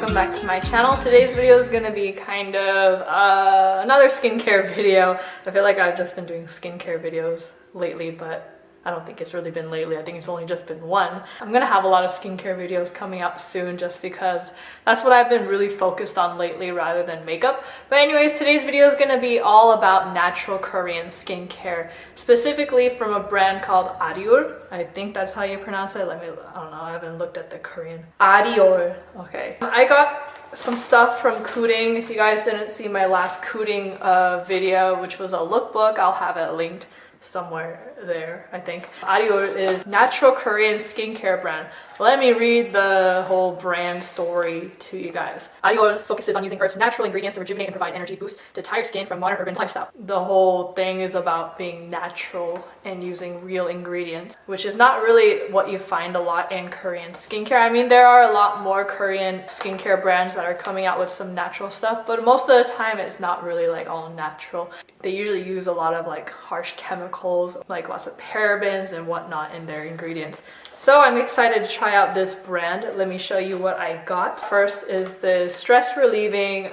welcome back to my channel. Today's video is going to be kind of another skincare video. I feel like I've just been doing skincare videos lately, but I don't think it's really been lately. I think it's only just been one. I'm gonna have a lot of skincare videos coming out soon just because that's what I've been really focused on lately rather than makeup. But anyways, today's video is gonna be all about natural Korean skincare, specifically from a brand called Ariul. I think that's how you pronounce it. I don't know, I haven't looked at the Korean. Ariul, okay. I got some stuff from KOODING. If you guys didn't see my last KOODING video, which was a lookbook, I'll have it linked somewhere there, I think. Ariul is natural Korean skincare brand. Let me read the whole brand story to you guys. Ariul focuses on using Earth's natural ingredients to rejuvenate and provide energy boost to tired skin from modern urban lifestyle. The whole thing is about being natural and using real ingredients, which is not really what you find a lot in Korean skincare. I mean, there are a lot more Korean skincare brands that are coming out with some natural stuff, but most of the time it's not really like all natural. They usually use a lot of like harsh chemicals, like lots of parabens and whatnot in their ingredients. So I'm excited to try out this brand. Let me show you what I got. First is the stress relieving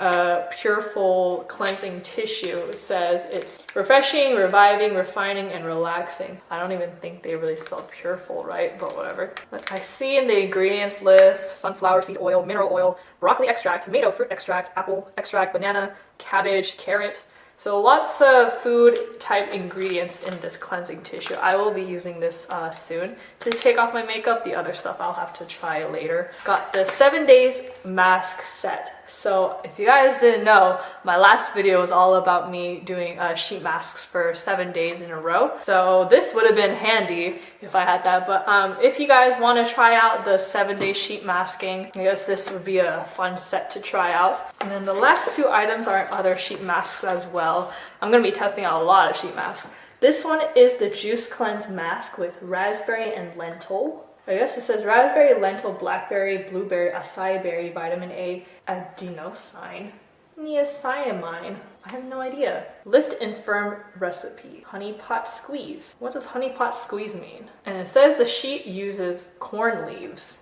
Pureful cleansing tissue. It says it's refreshing, reviving, refining, and relaxing. I don't even think they really spelled Pureful right, but whatever. I see in the ingredients list sunflower seed oil, mineral oil, broccoli extract, tomato fruit extract, apple extract, banana, cabbage, carrot. So lots of food type ingredients in this cleansing tissue. I will be using this soon to take off my makeup. The other stuff I'll have to try later. Got the 7 days mask set. So if you guys didn't know, my last video was all about me doing sheet masks for 7 days in a row. So this would have been handy if I had that. But if you guys want to try out the 7-day sheet masking, I guess this would be a fun set to try out. And then the last two items are other sheet masks as well. I'm going to be testing out a lot of sheet masks. This one is the Juice Cleanse Mask with raspberry and lentil. I guess it says raspberry, lentil, blackberry, blueberry, acai berry, vitamin A, adenosine, niacinamide. I have no idea. Lift and firm recipe. Honey pot squeeze. What does honey pot squeeze mean? And it says the sheet uses corn leaves.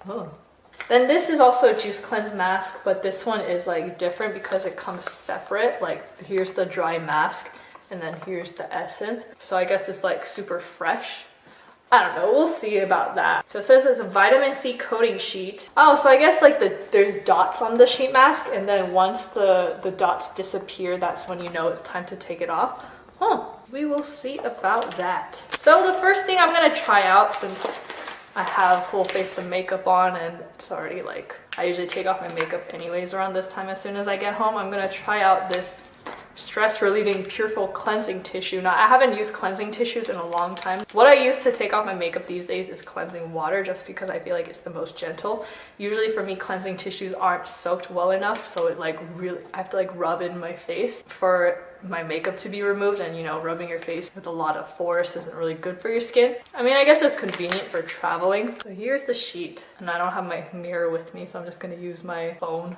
Oh. Then this is also a Juice Cleanse mask, but this one is like different because it comes separate. Like here's the dry mask and then here's the essence. So I guess it's like super fresh. I don't know, we'll see about that. So it says it's a vitamin C coating sheet. Oh, so I guess like there's dots on the sheet mask, and then once the dots disappear, that's when you know it's time to take it off. Huh, we will see about that. So the first thing I'm gonna try out, since I have full face of makeup on and it's already like, I usually take off my makeup anyways around this time as soon as I get home. I'm gonna try out this stress relieving Pureful cleansing tissue. Now I haven't used cleansing tissues in a long time. What I use to take off my makeup these days is cleansing water, just because I feel like it's the most gentle. Usually for me, cleansing tissues aren't soaked well enough, so it like really, I have to like rub in my face for my makeup to be removed, and you know, rubbing your face with a lot of force isn't really good for your skin. I mean, I guess it's convenient for traveling. So here's the sheet, and I don't have my mirror with me, so I'm just gonna use my phone.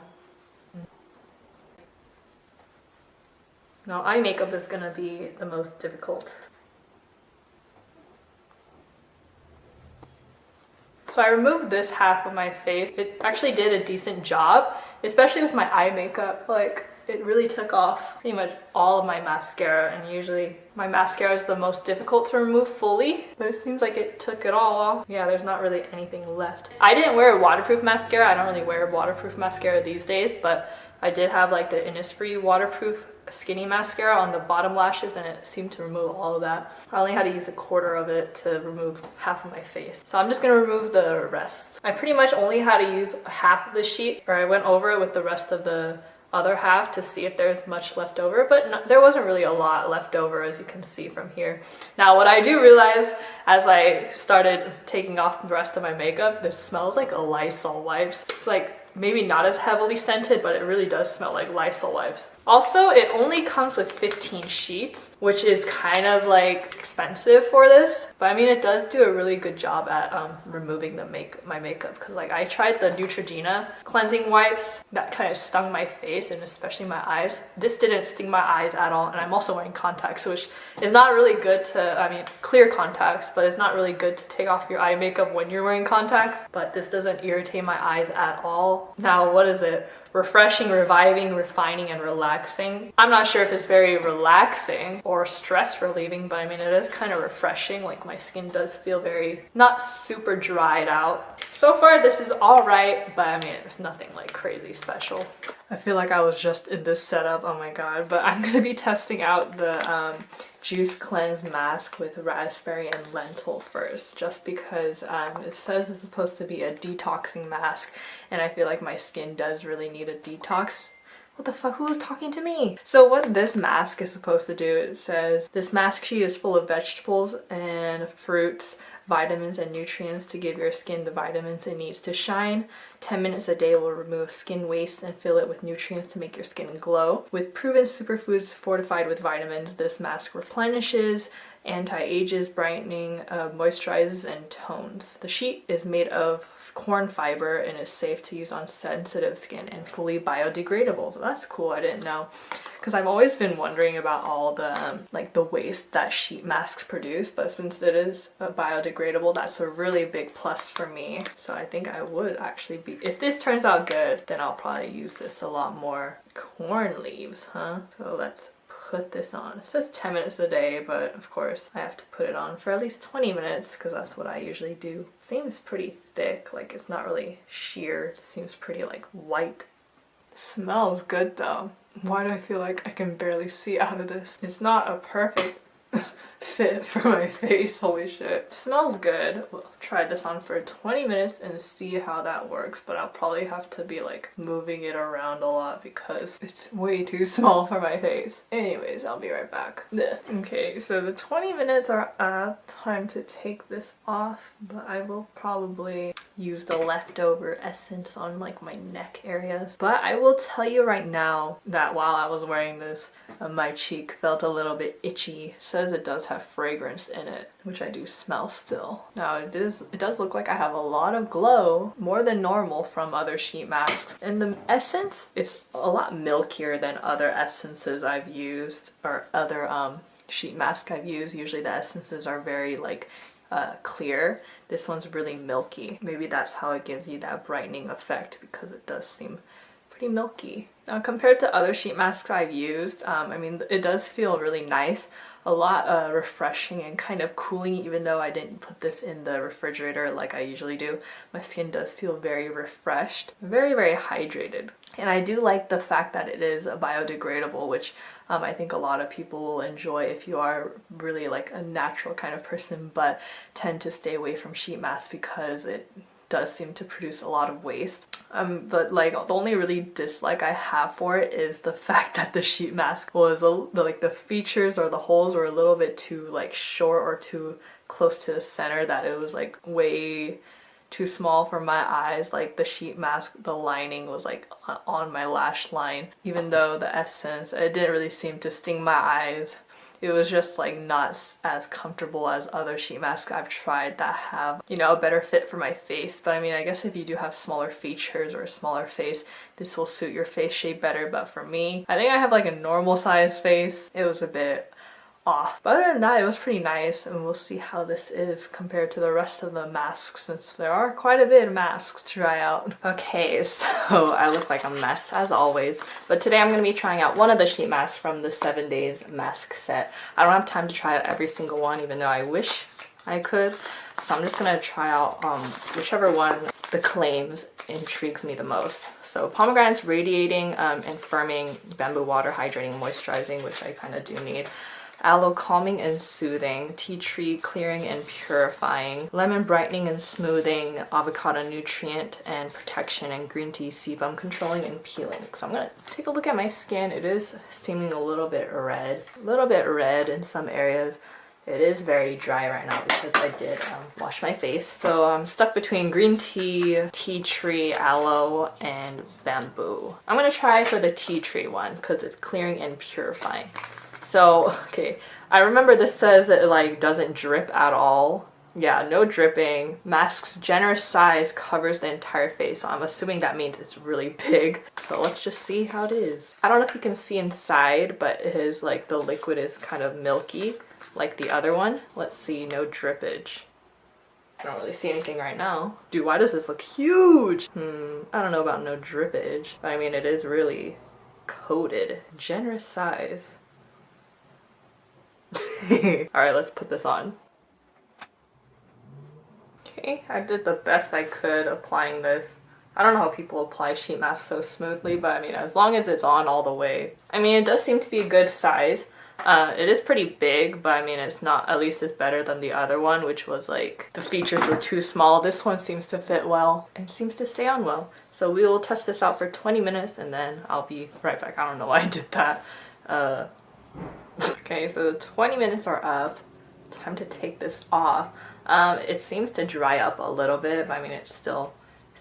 Now, eye makeup is gonna be the most difficult. So I removed this half of my face. It actually did a decent job, especially with my eye makeup. Like, it really took off pretty much all of my mascara, and usually my mascara is the most difficult to remove fully, but it seems like it took it all off. Yeah, there's not really anything left. I didn't wear a waterproof mascara. I don't really wear waterproof mascara these days, but I did have like the Innisfree waterproof skinny mascara on the bottom lashes, and it seemed to remove all of that. I only had to use a quarter of it to remove half of my face. So I'm just gonna remove the rest. I pretty much only had to use half of the sheet, or I went over it with the rest of the other half to see if there's much left over, but no, there wasn't really a lot left over, as you can see from here. Now what I do realize as I started taking off the rest of my makeup, this smells like a Lysol wipes. It's like maybe not as heavily scented, but it really does smell like Lysol wipes. Also, it only comes with 15 sheets, which is kind of like expensive for this. But I mean, it does do a really good job at removing my makeup. Because like I tried the Neutrogena cleansing wipes that kind of stung my face and especially my eyes. This didn't sting my eyes at all. And I'm also wearing contacts, which is not really good to, I mean, clear contacts, but it's not really good to take off your eye makeup when you're wearing contacts. But this doesn't irritate my eyes at all. Now, what is it? Refreshing, reviving, refining, and relaxing. I'm not sure if it's very relaxing or stress relieving, but I mean, it is kind of refreshing. Like my skin does feel very, not super dried out. So far, this is all right, but I mean, it's nothing like crazy special. I feel like I was just in this setup, oh my god, but I'm gonna be testing out the Juice Cleanse Mask with raspberry and lentil first, just because it says it's supposed to be a detoxing mask, and I feel like my skin does really need a detox. What the fuck? Who is talking to me? So what this mask is supposed to do, it says this mask sheet is full of vegetables and fruits, vitamins and nutrients to give your skin the vitamins it needs to shine. 10 minutes a day will remove skin waste and fill it with nutrients to make your skin glow. With proven superfoods fortified with vitamins, this mask replenishes, anti-ages, brightening, moisturizes, and tones. The sheet is made of corn fiber and is safe to use on sensitive skin and fully biodegradable. So that's cool. I didn't know, because I've always been wondering about all the like the waste that sheet masks produce, but since it is biodegradable, that's a really big plus for me. So I think I would actually be, if this turns out good, then I'll probably use this a lot more. Corn leaves, huh? So let's put this on. It says 10 minutes a day, but of course I have to put it on for at least 20 minutes because that's what I usually do. Seems pretty thick, like it's not really sheer. It seems pretty like white. Smells good though. Why do I feel like I can barely see out of this? It's not a perfect fit for my face, holy shit. Smells good. We'll try this on for 20 minutes and see how that works, but I'll probably have to be like moving it around a lot because it's way too small for my face. Anyways, I'll be right back. Ugh. Okay, so the 20 minutes are time to take this off, but I will probably use the leftover essence on like my neck areas. But I will tell you right now that while I was wearing this, my cheek felt a little bit itchy. It says it does have fragrance in it, which I do smell still. Now it does look like I have a lot of glow, more than normal from other sheet masks. And the essence, it's a lot milkier than other essences I've used or other sheet masks I've used. Usually the essences are very like clear. This one's really milky. Maybe that's how it gives you that brightening effect, because it does seem pretty milky. Now compared to other sheet masks I've used, I mean, it does feel really nice, a lot refreshing and kind of cooling. Even though I didn't put this in the refrigerator like I usually do, my skin does feel very refreshed, very, very hydrated. And I do like the fact that it is biodegradable, which I think a lot of people will enjoy if you are really like a natural kind of person but tend to stay away from sheet masks because it does seem to produce a lot of waste. But like the only really dislike I have for it is the fact that the sheet mask was the features or the holes were a little bit too like short or too close to the center, that it was like way too small for my eyes. Like the sheet mask, the lining was like on my lash line, even though the essence, it didn't really seem to sting my eyes. It was just like not as comfortable as other sheet masks I've tried that have, you know, a better fit for my face. But I mean, I guess if you do have smaller features or a smaller face, this will suit your face shape better. But for me, I think I have like a normal size face. It was a bit off. But other than that, it was pretty nice, and we'll see how this is compared to the rest of the masks, since there are quite a bit of masks to try out. Okay, so I look like a mess as always, but today I'm going to be trying out one of the sheet masks from the 7 days mask set. I don't have time to try out every single one, even though I wish I could, so I'm just going to try out whichever one the claims intrigues me the most. So pomegranate's radiating and firming, bamboo water hydrating moisturizing, which I kind of do need. Aloe calming and soothing, tea tree clearing and purifying, lemon brightening and smoothing, avocado nutrient and protection, and green tea sebum controlling and peeling. So I'm gonna take a look at my skin. It is seeming a little bit red in some areas. It is very dry right now because I did wash my face. So I'm stuck between green tea, tea tree, aloe, and bamboo. I'm gonna try for the tea tree one because it's clearing and purifying. So, okay, I remember this says it like doesn't drip at all. Yeah, no dripping. Mask's generous size covers the entire face, so I'm assuming that means it's really big. So let's just see how it is. I don't know if you can see inside, but it is like the liquid is kind of milky like the other one. Let's see, no drippage. I don't really see anything right now. Dude, why does this look huge? I don't know about no drippage, but I mean, it is really coated. Generous size. Alright, let's put this on. Okay, I did the best I could applying this. I don't know how people apply sheet masks so smoothly, but I mean, as long as it's on all the way. I mean, it does seem to be a good size. It is pretty big, but I mean, it's not, at least it's better than the other one, which was like, the features were too small. This one seems to fit well and seems to stay on well. So we will test this out for 20 minutes and then I'll be right back. I don't know why I did that. Okay, so the 20 minutes are up. Time to take this off. It seems to dry up a little bit, but I mean, it still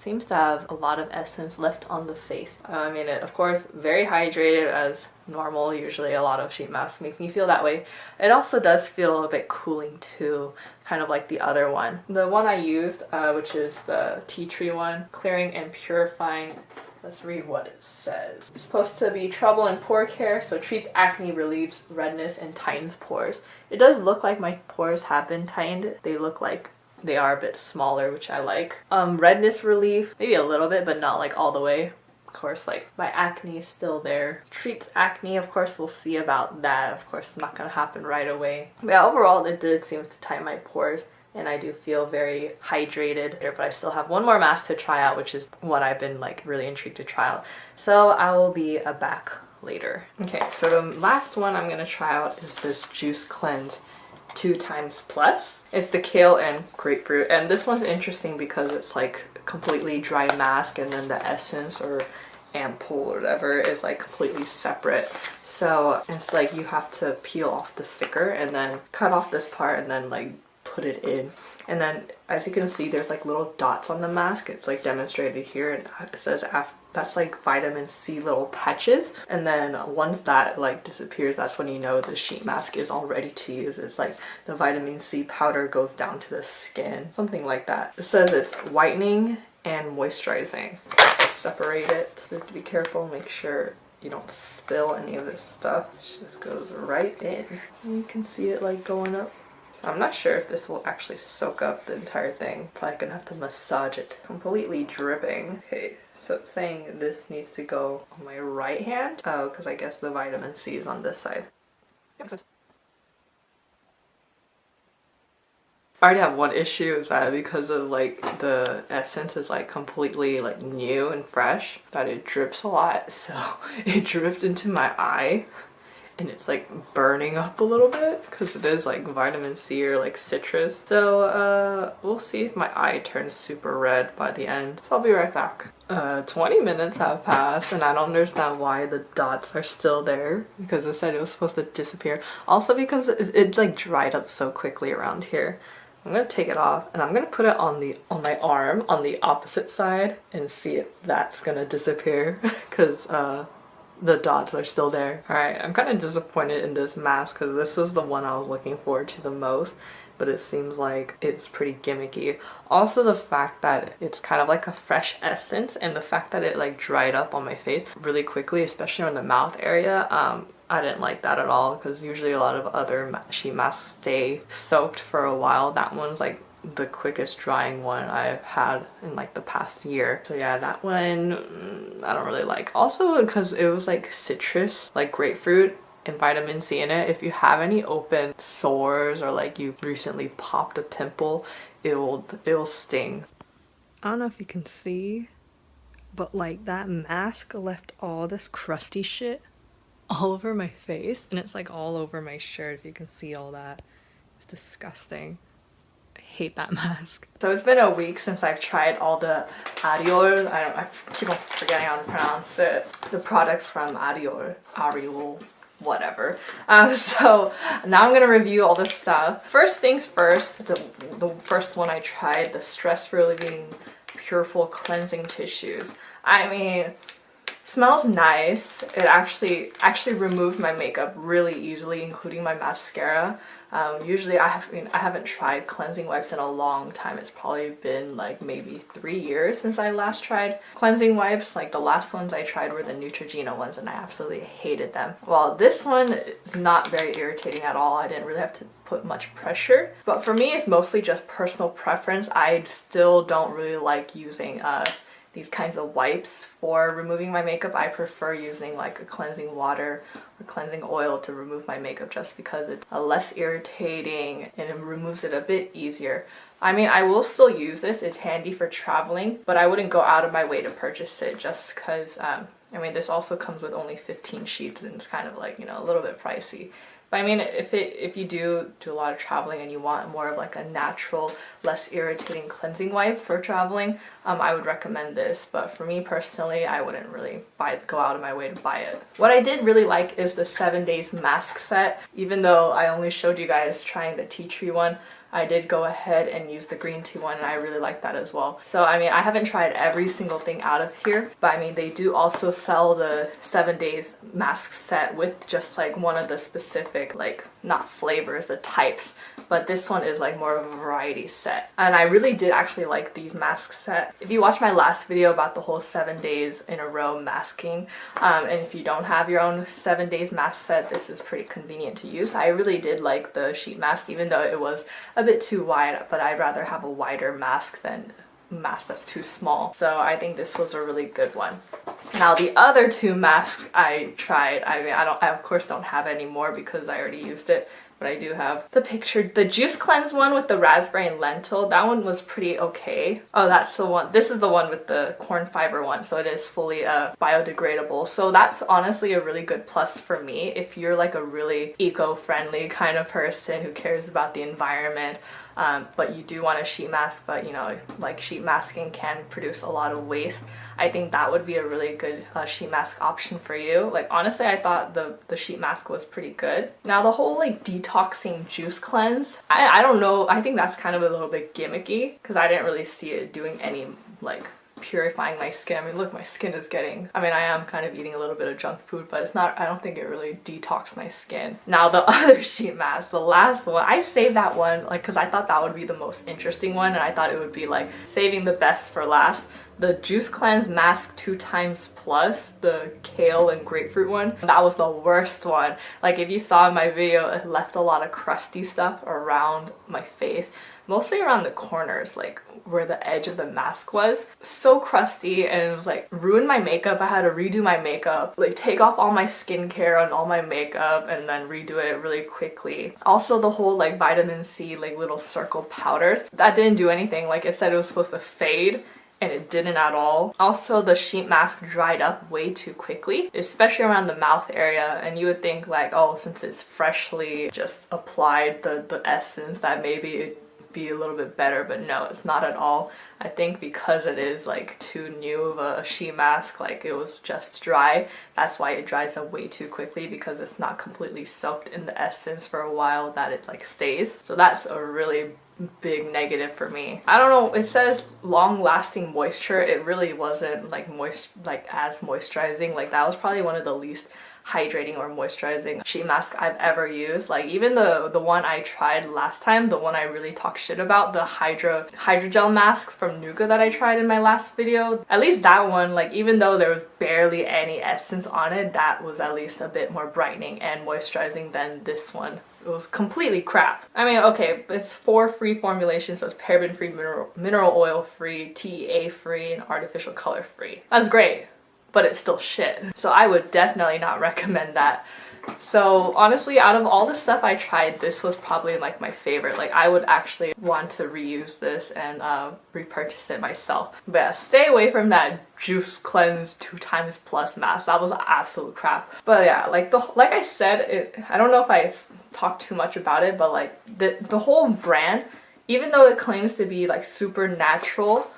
seems to have a lot of essence left on the face. I mean, it, of course, very hydrated as normal. Usually a lot of sheet masks make me feel that way. It also does feel a bit cooling too, kind of like the other one. The one I used, which is the tea tree one, clearing and purifying. Let's read what it says. It's supposed to be trouble in pore care, so treats acne, relieves redness, and tightens pores. It does look like my pores have been tightened. They look like they are a bit smaller, which I like. Redness relief, maybe a little bit, but not like all the way. Of course, like my acne is still there. Treats acne, of course, we'll see about that. Of course, not gonna happen right away. But yeah, overall, it did seem to tighten my pores. And I do feel very hydrated, but I still have one more mask to try out, which is what I've been like really intrigued to try out. So I will be back later. Okay, so the last one I'm gonna try out is this Juice Cleanse 2x+. It's the kale and grapefruit, and this one's interesting because it's like completely dry mask, and then the essence or ampoule or whatever is like completely separate. So it's like you have to peel off the sticker and then cut off this part and then like put it in, and then as you can see there's like little dots on the mask. It's like demonstrated here, and it says that's like vitamin C little patches, and then once that like disappears, that's when you know the sheet mask is all ready to use. It's like the vitamin C powder goes down to the skin, something like that. It says it's whitening and moisturizing. Separate it, so you have to be careful, make sure you don't spill any of this stuff. It just goes right in, and you can see it like going up. I'm not sure if this will actually soak up the entire thing. Probably gonna have to massage it. Completely dripping. Okay, so it's saying this needs to go on my right hand. Oh, because I guess the vitamin C is on this side. I already have one issue, is that because of like the essence is like completely like new and fresh, that it drips a lot. So it dripped into my eye. And it's like burning up a little bit because it is like vitamin C or like citrus. So we'll see if my eye turns super red by the end. So I'll be right back. 20 minutes have passed and I don't understand why the dots are still there, because it said it was supposed to disappear. Also because it like dried up so quickly around here. I'm gonna take it off and I'm gonna put it on my arm on the opposite side and see if that's gonna disappear, because the dots are still there. Alright, I'm kind of disappointed in this mask because this was the one I was looking forward to the most, but it seems like it's pretty gimmicky. Also the fact that it's kind of like a fresh essence, and the fact that it like dried up on my face really quickly, especially on the mouth area, I didn't like that at all, because usually a lot of other sheet masks stay soaked for a while. That one's like the quickest drying one I've had in like the past year. So yeah, that one I don't really like. Also because it was like citrus, like grapefruit and vitamin C in it. If you have any open sores or like you recently popped a pimple, it will sting. I don't know if you can see, but like that mask left all this crusty shit all over my face, and it's like all over my shirt. If you can see all that, it's disgusting. Hate that mask. So it's been a week since I've tried all the Ariul, I keep on forgetting how to pronounce it, the products from Ariul whatever. So now I'm gonna review all this stuff. First things first, the first one I tried, the Stress Relieving Pureful Cleansing Tissues. I mean, smells nice. It actually removed my makeup really easily, including my mascara. Usually I haven't tried cleansing wipes in a long time. It's probably been like maybe 3 years since I last tried cleansing wipes. Like the last ones I tried were the Neutrogena ones and I absolutely hated them. Well, this one is not very irritating at all. I didn't really have to put much pressure. But for me, it's mostly just personal preference. I still don't really like using these kinds of wipes for removing my makeup. I prefer using like a cleansing water or cleansing oil to remove my makeup just because it's less irritating and it removes it a bit easier. I mean, I will still use this. It's handy for traveling, but I wouldn't go out of my way to purchase it just because, I mean, this also comes with only 15 sheets and it's kind of like, you know, a little bit pricey. But I mean, if you do a lot of traveling and you want more of like a natural, less irritating cleansing wipe for traveling, I would recommend this. But for me personally, I wouldn't really go out of my way to buy it. What I did really like is the 7 days mask set. Even though I only showed you guys trying the tea tree one, I did go ahead and use the green tea one and I really like that as well. So I mean, I haven't tried every single thing out of here, but I mean, they do also sell the 7 days mask set with just like one of the specific, like not flavors, the types, but this one is like more of a variety set. And I really did actually like these mask set. If you watched my last video about the whole 7 days in a row masking, and if you don't have your own 7 days mask set, this is pretty convenient to use. I really did like the sheet mask, even though it was a bit too wide, but I'd rather have a wider mask than a mask that's too small. So I think this was a really good one. Now the other two masks I tried, I mean, I of course don't have any more because I already used it, but I do have the picture. The Juice Cleanse one with the raspberry and lentil, that one was pretty okay. Oh, that's the one. This is the one with the corn fiber one, so it is fully biodegradable. So that's honestly a really good plus for me if you're like a really eco-friendly kind of person who cares about the environment, but you do want a sheet mask, but you know, like sheet masking can produce a lot of waste. I think that would be a really good sheet mask option for you. Like honestly, I thought the sheet mask was pretty good. Now the whole like detoxing juice cleanse, I don't know, I think that's kind of a little bit gimmicky because I didn't really see it doing any like purifying my skin. I mean, look, my skin is getting, I mean, I am kind of eating a little bit of junk food, but it's not, I don't think it really detoxed my skin. Now the other sheet mask, the last one, I saved that one like because I thought that would be the most interesting one and I thought it would be like saving the best for last. The Juice Cleanse Mask 2x Plus, the kale and grapefruit one, that was the worst one. Like if you saw in my video, it left a lot of crusty stuff around my face, mostly around the corners, like where the edge of the mask was. So crusty, and it was like ruined my makeup. I had to redo my makeup, like take off all my skincare and all my makeup and then redo it really quickly. Also the whole like vitamin C like little circle powders, that didn't do anything. Like it said it was supposed to fade and it didn't at all. Also, the sheet mask dried up way too quickly, especially around the mouth area, and you would think like, oh, since it's freshly just applied the essence that maybe it'd be a little bit better, but no, it's not at all. I think because it is like too new of a sheet mask, like it was just dry, that's why it dries up way too quickly, because it's not completely soaked in the essence for a while that it like stays. So that's a really big negative for me. I don't know, it says long-lasting moisture. It really wasn't like as moisturizing. Like that was probably one of the least hydrating or moisturizing sheet mask I've ever used. Like even the one I tried last time, the one I really talked shit about, the hydrogel mask from Nuga that I tried in my last video, at least that one, like even though there was barely any essence on it, that was at least a bit more brightening and moisturizing than this one. It was completely crap. I mean, okay, it's 4 free formulations, so it's paraben free, mineral oil free, TEA free, and artificial color free. That's great, but it's still shit. So I would definitely not recommend that. So honestly, out of all the stuff I tried, this was probably like my favorite. Like I would actually want to reuse this and repurchase it myself. But yeah, stay away from that Juice Cleanse 2x Plus mask. That was absolute crap. But yeah, like I said, I don't know if I talked too much about it, but like the whole brand, even though it claims to be like super natural,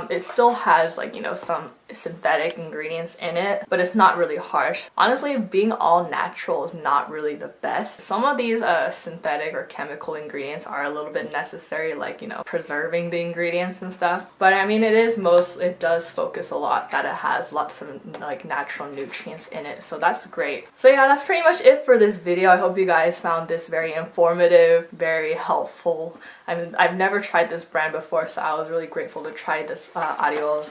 it still has like, you know, some synthetic ingredients in it, but it's not really harsh. Honestly, being all natural is not really the best. Some of these synthetic or chemical ingredients are a little bit necessary, like, you know, preserving the ingredients and stuff. But I mean, it does focus a lot that it has lots of like natural nutrients in it, so that's great. So yeah, that's pretty much it for this video. I hope you guys found this very informative, very helpful. I mean, I've never tried this brand before, so I was really grateful to try this Ariul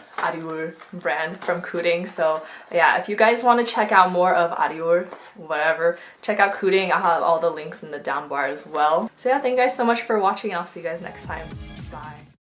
brand from KOODING. So yeah, if you guys want to check out more of Ariul, whatever, check out KOODING. I'll have all the links in the down bar as well. So yeah, thank you guys so much for watching, and I'll see you guys next time. Bye.